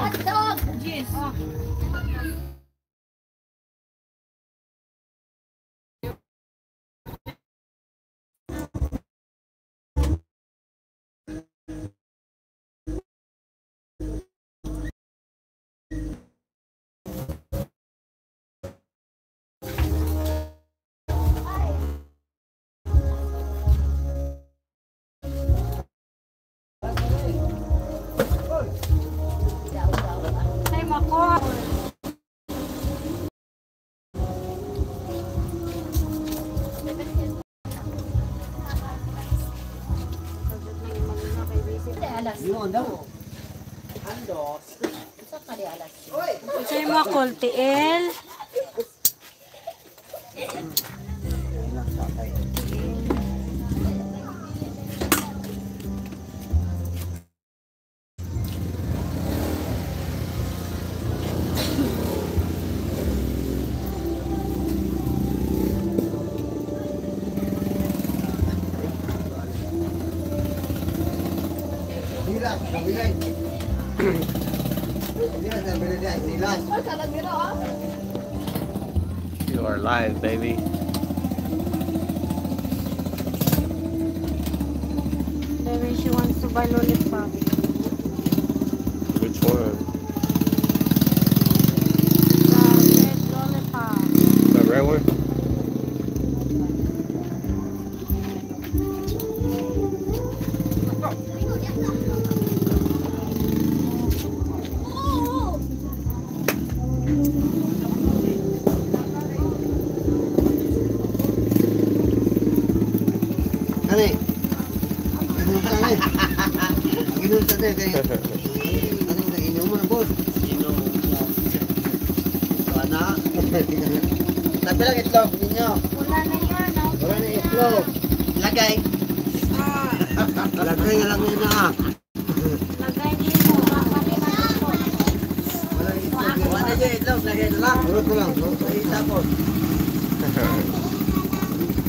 Hotdog! Yes. Yun daw. Andos. Sa kali alas. Sa mga kultiel. You are live, baby. Maybe she wants to buy lollipop. Which one? The red lollipop. The red one? Ani. Ginom sa tayo kaya. Anong nag-inom mo na, boss? Inom. Sana. Sabi lang itlog ninyo. Wala na yan. Wala na itlog. Lagay. Lagay na lang yun na. Lagay dito. Wala itlog. Wala na dyan itlog. Lagay na lang. Urot na lang. Urot na itapon.